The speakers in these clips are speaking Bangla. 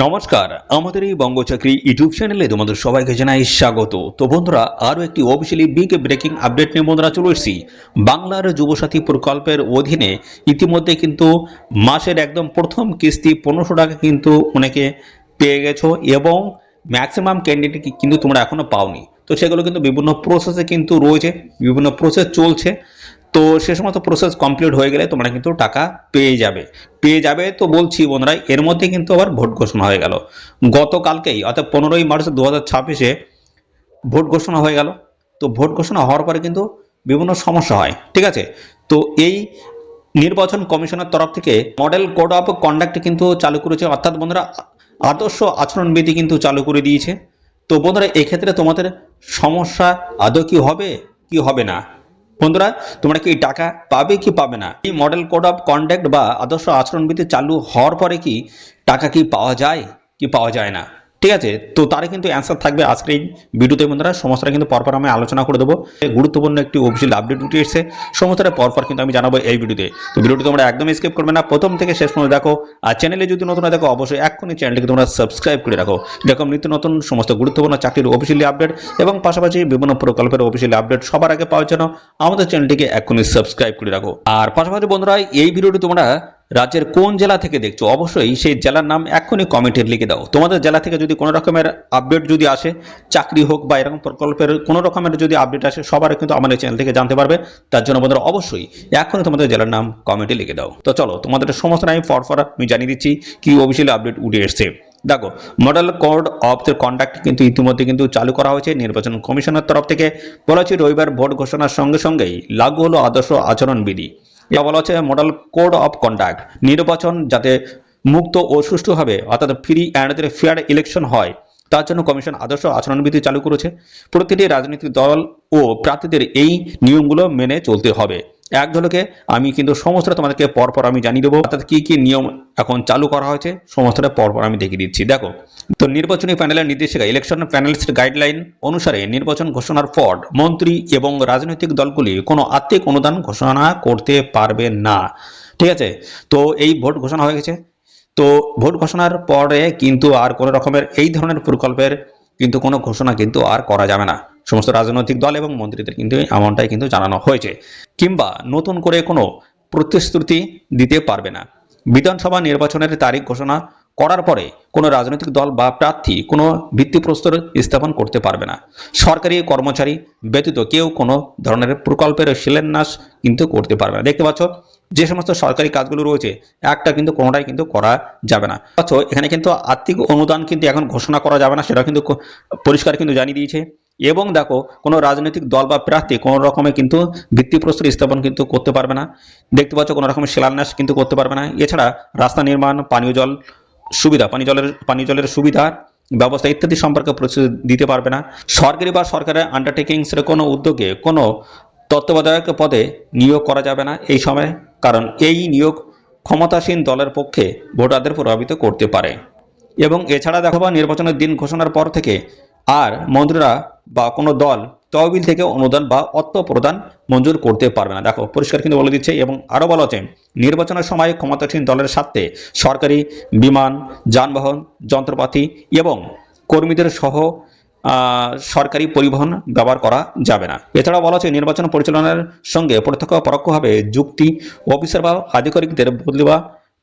নমস্কার, আমাদের এই বঙ্গ চাকরি ইউটিউব চ্যানেলে তোমাদের সবাইকে জানাই স্বাগত। তো বন্ধুরা, আরও একটি অফিসিয়ালি বিগ ব্রেকিং আপডেট নিয়ে বন্ধুরা চলে এসেছি। বাংলার যুবসাথী প্রকল্পের অধীনে ইতিমধ্যে কিন্তু মাসের একদম প্রথম কিস্তি 1500 টাকা কিন্তু অনেকে পেয়ে গেছো এবং ম্যাক্সিমাম ক্যান্ডিডেট কিন্তু তোমরা এখনো পাওনি। তো সেগুলো কিন্তু বিভিন্ন প্রসেসে কিন্তু রয়েছে, বিভিন্ন প্রসেস চলছে। তো সে সমস্ত প্রসেস কমপ্লিট হয়ে গেলে তোমরা কিন্তু টাকা পেয়ে যাবে। তো বলছি বন্ধুরা, এর মধ্যে কিন্তু আবার ভোট ঘোষণা হয়ে গেল গতকালকেই, অর্থাৎ 15ই মার্চ 2026-এ ভোট ঘোষণা হয়ে গেল। তো ভোট ঘোষণা হওয়ার পরে কিন্তু বিভিন্ন সমস্যা হয়, ঠিক আছে। তো এই নির্বাচন কমিশনের তরফ থেকে মডেল কোড অফ কন্ডাক্ট কিন্তু চালু করেছে, অর্থাৎ বন্ধুরা আদর্শ আচরণবিধি কিন্তু চালু করে দিয়েছে। তো বন্ধুরা, এক্ষেত্রে তোমাদের সমস্যা আদৌ কি হবে কি হবে না, বন্ধুরা তোমরা কি টাকা পাবে কি পাবে না, এই মডেল কোড অফ কন্ডাক্ট বা আদর্শ আচরণবিধি চালু হওয়ার পরে কি টাকা কি পাওয়া যায় কি পাওয়া যায় না, ঠিক আছে। তো তার কিন্তু অ্যান্সার থাকবে আজকের এই ভিডিওতে বন্ধুরা। সমস্তটা কিন্তু পরপর আমি আলোচনা করে দেবো। গুরুত্বপূর্ণ একটি অফিসিয়াল আপডেট উঠে এসেছে, সমস্তটা পরপর কিন্তু আমি জানাবো এই ভিডিওতে। তো ভিডিওটি তোমরা একদম স্কিপ করবে না, প্রথম থেকে শেষ পর্যন্ত দেখো। আর চ্যানেলে যদি নতুন দেখো অবশ্যই এক্ষুনি চ্যানেলটিকে তোমরা সাবস্ক্রাইব করে রাখো, এরকম নিত্য নতুন সমস্ত গুরুত্বপূর্ণ চাকরির অফিসিয়ালি আপডেট এবং পাশাপাশি বিভিন্ন প্রকল্পের অফিসিয়ালি আপডেট সবার আগে পাওয়ার জন্য আমাদের চ্যানেলটিকে এক্ষুনি সাবস্ক্রাইব করে রাখো। আর পাশাপাশি বন্ধুরা, এই ভিডিওটি তোমরা রাজ্যের কোন জেলা থেকে দেখছো অবশ্যই সেই জেলার নাম এক্ষুনি কমেন্টে লিখে দাও। তোমাদের জেলা থেকে যদি কোনো রকমের আপডেট যদি আসে, চাকরি হোক বা এরকম প্রকল্পের কোনো রকমের যদি আপডেট আসে, সবার কিন্তু আমাদের চ্যানেল থেকে জানতে পারবে। তার জন্য বন্ধুরা অবশ্যই এখনই তোমাদের জেলার নাম কমেন্টে লিখে দাও। তো চলো, তোমাদের সমস্ত আমি পরপর আমি জানিয়ে দিচ্ছি কি অফিসিয়াল আপডেট উঠে এসছে। দেখো, model code of the conduct কিন্তু ইতিমধ্যে কিন্তু চালু করা হয়েছে নির্বাচন কমিশনের তরফ থেকে। বলা হচ্ছে রবিবার ভোট ঘোষণার সঙ্গে সঙ্গেই লাগু হলো আদর্শ আচরণবিধি। এটা বলা হচ্ছে মডেল কোড অফ কন্ডাক্ট। নির্বাচন যাতে মুক্ত ও সুষ্ঠুভাবে অর্থাৎ ফ্রি অ্যান্ড ফেয়ার ইলেকশন হয়, তার জন্য কমিশন আদর্শ আচরণবিধি চালু করেছে। প্রতিটি রাজনৈতিক দল ও প্রার্থীদের এই নিয়মগুলো মেনে চলতে হবে। এক ঝলকে আমি কিন্তু সমস্তটা তোমাদেরকে পরপর আমি জানিয়ে দেবো, অর্থাৎ কি কি নিয়ম এখন চালু করা হয়েছে সমস্তটা পরপর আমি দেখিয়ে দিচ্ছি। দেখো, তো নির্বাচনী প্যানেলের নির্দেশিকা ইলেকশন প্যানেলস গাইডলাইন অনুসারে নির্বাচন ঘোষণার পর মন্ত্রী এবং রাজনৈতিক দলগুলি কোনো আর্থিক অনুদান ঘোষণা করতে পারবে না, ঠিক আছে। তো এই ভোট ঘোষণা হয়ে গেছে। তো ভোট ঘোষণার পরে কিন্তু আর কোনো রকমের এই ধরনের প্রকল্পের কিন্তু কোনো ঘোষণা কিন্তু আর করা যাবে না। সমস্ত রাজনৈতিক দল এবং মন্ত্রীদের কিন্তু এমনটাই কিন্তু জানানো হয়েছে, কিংবা নতুন করে কোনো প্রতিশ্রুতি দিতে পারবে না। বিধানসভা নির্বাচনের তারিখ ঘোষণা করার পরে কোনো রাজনৈতিক দল বা প্রার্থী কোনো ভিত্তিপ্রস্তর স্থাপন করতে পারবে না। সরকারি কর্মচারী ব্যতীত কেউ কোনো ধরনের প্রকল্পের শিলান্যাস কিন্তু করতে পারবে না। দেখতে পাচ্ছ যে সমস্ত সরকারি কাজগুলো রয়েছে একটা কিন্তু কোনোটাই কিন্তু করা যাবে না। অথচ এখানে কিন্তু আর্থিক অনুদান কিন্তু এখন ঘোষণা করা যাবে না, সেটা কিন্তু পরিষ্কার কিন্তু জানিয়ে দিয়েছে। এবং দেখো, কোনো রাজনৈতিক দল বা প্রার্থী কোনো রকমের কিন্তু ভিত্তিপ্রস্তর স্থাপন কিন্তু করতে পারবে না। দেখতে পাচ্ছ কোনো রকমের শিলান্যাস কিন্তু করতে পারবে না। এছাড়া রাস্তা নির্মাণ, পানীয় জলের সুবিধা ব্যবস্থা ইত্যাদি সম্পর্কে প্রতিশ্রুতি দিতে পারবে না। সরকারি বা সরকারের আন্ডারটেকিংসের কোনো উদ্যোগে কোনো তত্ত্বাবধায়ক পদে নিয়োগ করা যাবে না এই সময়, কারণ এই নিয়োগ ক্ষমতাসীন দলের পক্ষে ভোটারদের প্রভাবিত করতে পারে। এবং এছাড়া দেখো, নির্বাচনের দিন ঘোষণার পর থেকে আর মন্ত্রীরা বা কোনো দল তহবিল থেকে অনুদান বা অর্থ প্রদান মঞ্জুর করতে পারবে না। দেখো, পরিষ্কার কিন্তু বলে দিচ্ছে। এবং আরও বলা হচ্ছে নির্বাচনের সময় ক্ষমতাসীন দলের স্বার্থে সরকারি বিমান, যানবাহন, যন্ত্রপাতি এবং কর্মীদের সহ সরকারি পরিবহন ব্যবহার করা যাবে না। এছাড়া বলা হচ্ছে নির্বাচন পরিচালনার সঙ্গে প্রত্যক্ষ পরোক্ষভাবে যুক্তি অফিসার বা আধিকারিকদের বদলি বা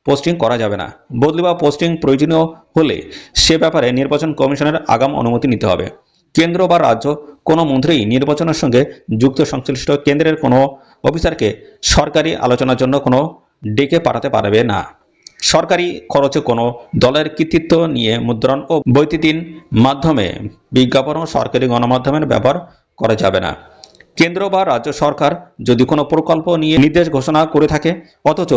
পোস্টিং করা যাবে না। বদলি বা পোস্টিং প্রয়োজনীয় হলে সে ব্যাপারে নির্বাচন কমিশনের আগাম অনুমতি নিতে হবে। কেন্দ্র বা রাজ্য কোনো মন্ত্রী নির্বাচনের সঙ্গে যুক্ত সংশ্লিষ্ট কেন্দ্রের কোনো অফিসারকে সরকারি আলোচনার জন্য কোনো ডেকে পাঠাতে পারবে না। সরকারি খরচে কোনো দলের কৃতিত্ব নিয়ে মুদ্রণ ও বৈদ্যুতিন মাধ্যমে বিজ্ঞাপন ও সরকারি গণমাধ্যমের ব্যবহার করা যাবে না। কেন্দ্র বা রাজ্য সরকার যদি কোনো প্রকল্প নিয়ে নির্দেশ ঘোষণা করে থাকে, অথচ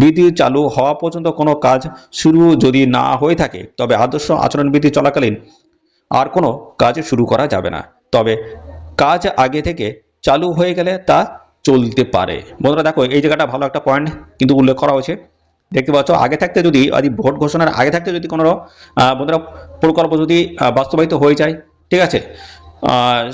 বিধি চালু হওয়া পর্যন্ত কোনো কাজ শুরু যদি না হয়ে থাকে, তবে আদর্শ আচরণবিধি চলাকালীন আর কোনো কাজ শুরু করা যাবে না। তবে কাজ আগে থেকে চালু হয়ে গেলে তা চলতে পারে। বন্ধুরা দেখো, এই জায়গাটা ভালো একটা পয়েন্ট কিন্তু উল্লেখ করা হয়েছে। দেখতে পাচ্ছ, আগে থাকতে যদি ভোট ঘোষণার আগে থাকতে যদি কোনো বন্ধুরা প্রকল্প যদি বাস্তবায়িত হয়ে যায়, ঠিক আছে,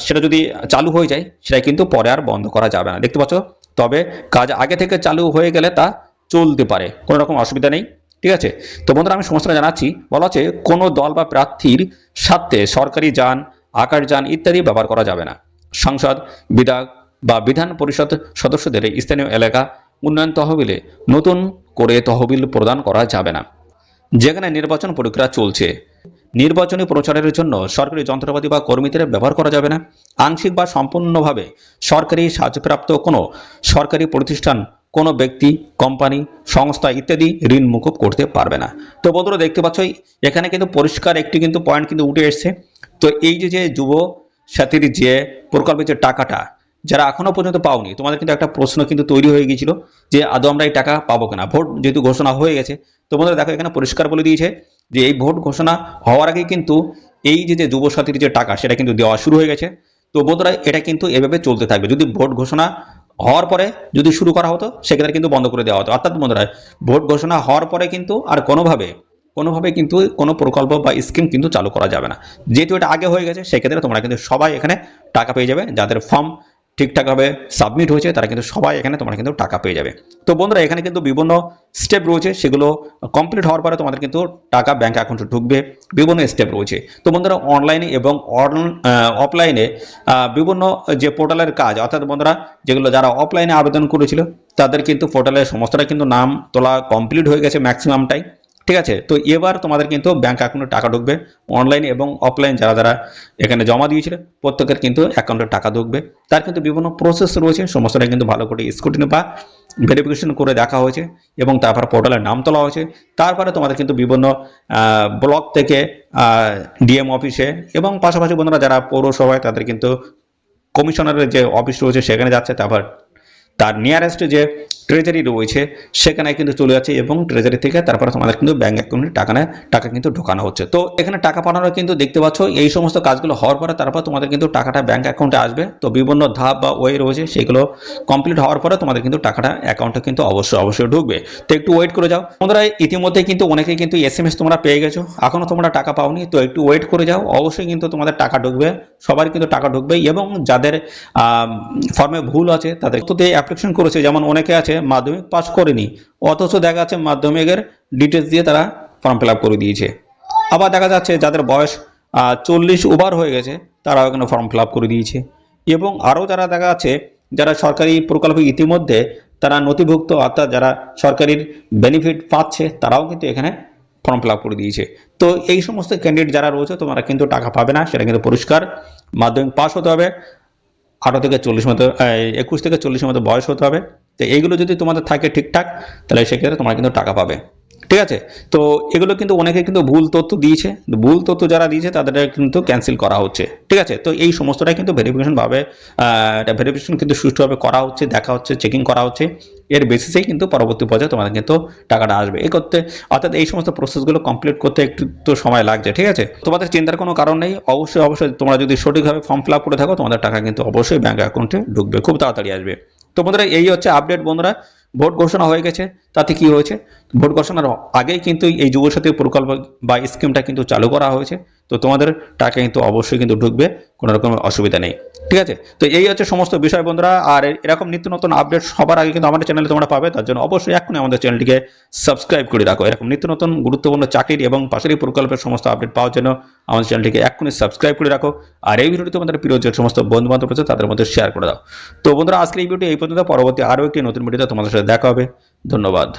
সেটা যদি চালু হয়ে যায়, সেটা কিন্তু পরে আর বন্ধ করা যাবে না। দেখতে পাচ্ছ, তবে কাজ আগে থেকে চালু হয়ে গেলে তা চলতে পারে, কোনো রকম অসুবিধা নেই, ঠিক আছে। তো বন্ধুরা আমি সমস্যাটা জানাচ্ছি, বলা হচ্ছে কোনো দল বা প্রার্থীর স্বার্থে সরকারি যান, আকার যান ইত্যাদি ব্যবহার করা যাবে না। সংসদ, বিধায়ক বা বিধান পরিষদ সদস্যদের স্থানীয় এলাকা উন্নয়ন তহবিলে নতুন করে তহবিল প্রদান করা যাবে না। যেখানে নির্বাচন প্রক্রিয়া চলছে, নির্বাচনী প্রচারের জন্য সরকারি যন্ত্রপাতি বা কর্মীদের ব্যবহার করা যাবে না। আংশিক বা সম্পূর্ণভাবে সরকারি সাহায্যপ্রাপ্ত কোনো সরকারি প্রতিষ্ঠান, কোনো ব্যক্তি, কোম্পানি, সংস্থা ইত্যাদি ঋণ মুকুব করতে পারবে না। তো বন্ধুরা দেখতে পাচ্ছ এখানে কিন্তু পরিষ্কার একটি কিন্তু পয়েন্ট কিন্তু উঠে এসছে। তো এই যে যুব সাথীর যে প্রকল্পের যে টাকাটা যারা এখনো পর্যন্ত পাওনি, তোমাদের কিন্তু একটা প্রশ্ন কিন্তু তৈরি হয়ে গিয়েছিল যে আদৌ আমরা এই টাকা পাবো কিনা। ভোট যেহেতু ঘোষণা হয়ে গেছে, তো বন্ধুরা দেখো এখানে পরিষ্কার বলে দিয়েছে যে এই ভোট ঘোষণা হওয়ার আগে কিন্তু এই যে যুব সাথীর যে টাকা সেটা কিন্তু দেওয়া শুরু হয়ে গেছে। তো বন্ধুরা এটা কিন্তু এভাবে চলতে থাকবে। যদি ভোট ঘোষণা হওয়ার পরে যদি শুরু করা হতো সেক্ষেত্রে কিন্তু বন্ধ করে দেওয়া হতো। অর্থাৎ বন্ধুরা ভোট ঘোষণা হওয়ার পরে কিন্তু আর কোনোভাবে কিন্তু কোনো প্রকল্প বা স্কিম কিন্তু চালু করা যাবে না। যেহেতু এটা আগে হয়ে গেছে সেক্ষেত্রে তোমরা কিন্তু সবাই এখানে টাকা পেয়ে যাবে। যাদের ফর্ম ঠিকঠাকভাবে সাবমিট হয়েছে তারা কিন্তু সবাই এখানে তোমরা কিন্তু টাকা পেয়ে যাবে। তো বন্ধুরা এখানে কিন্তু বিভিন্ন স্টেপ রয়েছে, সেগুলো কমপ্লিট হওয়ার পরে তোমাদের কিন্তু টাকা ব্যাংক অ্যাকাউন্টে ঢুকবে। বিভিন্ন স্টেপ রয়েছে। তো বন্ধুরা অনলাইনে এবং অফলাইনে বিভিন্ন যে পোর্টালের কাজ, অর্থাৎ বন্ধুরা যেগুলো যারা অফলাইনে আবেদন করেছিল তাদের কিন্তু পোর্টালে সমস্তটা কিন্তু নাম তোলা কমপ্লিট হয়ে গেছে ম্যাক্সিমামটাই। ঠিক আছে। তো এবার তোমাদের কিন্তু ব্যাংক অ্যাকাউন্টে টাকা ঢুকবে। অনলাইন এবং অফলাইন যারা এখানে জমা দিয়েছিল প্রত্যেকের কিন্তু অ্যাকাউন্টে টাকা ঢুকবে। তার কিন্তু বিভিন্ন প্রসেস রয়েছে, সমস্তটা কিন্তু ভালো করে স্ক্রুটিনি বা ভেরিফিকেশন করে দেখা হয়েছে এবং তারপর পোর্টালের নাম তোলা হয়েছে। তারপরে তোমাদের কিন্তু বিভিন্ন ব্লক থেকে ডিএম অফিসে এবং পাশাপাশি বন্ধুরা যারা পৌরসভায় তাদের কিন্তু কমিশনারের যে অফিস রয়েছে সেখানে যাচ্ছে। তারপর তার নিয়ারেস্ট যে ট্রেজারি রয়েছে সেখানে কিন্তু চলে যাচ্ছে এবং ট্রেজারি থেকে তারপরে তোমাদের কিন্তু ব্যাংক অ্যাকাউন্টে টাকা কিন্তু ঢোকানো হচ্ছে। তো এখানে টাকা পাঠানোর কিন্তু দেখতে পাচ্ছ এই সমস্ত কাজগুলো হওয়ার পরে তারপর তোমাদের কিন্তু টাকাটা ব্যাংক অ্যাকাউন্টে আসবে। তো বিভিন্ন ধাপ বা ওয়ে রয়েছে সেগুলো কমপ্লিট হওয়ার পরে তোমাদের কিন্তু টাকাটা অ্যাকাউন্টে কিন্তু অবশ্যই ঢুকবে। তো একটু ওয়েট করে যাও বন্ধুরা। ইতিমধ্যে কিন্তু অনেকেই কিন্তু এসএমএস তোমরা পেয়ে গেছো, এখনো তোমরা টাকা পাওনি, তো একটু ওয়েট করে যাও। অবশ্যই কিন্তু তোমাদের টাকা ঢুকবে, সবার কিন্তু টাকা ঢুকবে। এবং যাদের ফর্মে ভুল আছে তাদের তো অ্যাপ্লিকেশন করেছে, যেমন অনেকে আছে মাধ্যমিক পাস করেনি অথচ দেখা যাচ্ছে মাধ্যমিকের ডিটেলস দিয়ে তারা ফর্ম ফিল আপ করে দিয়েছে। আবার দেখা যাচ্ছে যাদের বয়স 40 ওভার হয়ে গেছে তারাও এখানে ফর্ম ফিল আপ করে দিয়েছে। এবং আরও যারা দেখা যাচ্ছে যারা সরকারি প্রকল্পে ইতিমধ্যে তারা নথিভুক্ত, অর্থাৎ যারা সরকারির বেনিফিট পাচ্ছে তারাও কিন্তু এখানে ফর্ম ফিল আপ করে দিয়েছে। তো এই সমস্ত ক্যান্ডিডেট যারা রয়েছে তোমরা কিন্তু টাকা পাবে না, সেটা কিন্তু পরিষ্কার। মাধ্যমিক পাস হতে হবে, 18 থেকে 40 মতো 21 থেকে 40 মতো বয়স হতে হবে। তো এইগুলো যদি তোমাদের থাকে ঠিকঠাক তাহলে সেক্ষেত্রে তোমরা কিন্তু টাকা পাবে। ঠিক আছে। তো এগুলো কিন্তু অনেকে কিন্তু ভুল তথ্য দিয়েছে, ভুল তথ্য যারা দিয়েছে তাদের কিন্তু ক্যান্সেল করা হচ্ছে। ঠিক আছে। তো এই সমস্তটাই কিন্তু ভেরিফিকেশন কিন্তু সুষ্ঠুভাবে করা হচ্ছে, দেখা হচ্ছে, চেকিং করা হচ্ছে। এর বেসিসেই কিন্তু পরবর্তী পর্যায়ে তোমাদের কিন্তু টাকাটা আসবে। এই করতে অর্থাৎ এই সমস্ত প্রসেসগুলো কমপ্লিট করতে একটু তো সময় লাগছে। ঠিক আছে। তোমাদের চিন্তার কোনো কারণ নেই। অবশ্যই তোমরা যদি সঠিকভাবে ফর্ম ফিল আপ করে থাকো তোমাদের টাকা কিন্তু অবশ্যই ব্যাংক অ্যাকাউন্টে ঢুকবে, খুব তাড়াতাড়ি আসবে। তো বন্ধুরা এই হচ্ছে আপডেট। বন্ধুরা ভোট ঘোষণা হয়ে গেছে, তাতে কি হয়েছে, ভোট ঘোষণার আগেই কিন্তু এই যুবসাথী প্রকল্প বা স্কিমটা কিন্তু চালু করা হয়েছে। তো তোমাদের টাকা কিন্তু অবশ্যই কিন্তু ঢুকবে, কোনো রকম অসুবিধা নেই। ঠিক আছে। তো এই হচ্ছে সমস্ত বিষয় বন্ধুরা। আর এরকম নিত্য নতুন আপডেট সবার আগে কিন্তু আমাদের চ্যানেলে তোমরা পাবে। তার জন্য অবশ্যই এখনই আমাদের চ্যানেলটিকে সাবস্ক্রাইব করে রাখো। এরকম নিত্য নতুন গুরুত্বপূর্ণ চাকরির এবং পাশেরই প্রকল্পের সমস্ত আপডেট পাওয়ার জন্য আমাদের চ্যানেলটিকে এখনই সাবস্ক্রাইব করে রাখো। আর এই ভিডিওটি তোমাদের প্রিয় যে সমস্ত বন্ধু বান্ধব রয়েছে তাদের মধ্যে শেয়ার করে দাও। তো বন্ধুরা আজকে এই ভিডিওটি এই পর্যন্ত, পরবর্তী আরও একটি নতুন ভিডিওতে তোমাদের সাথে দেখা হবে। ধন্যবাদ।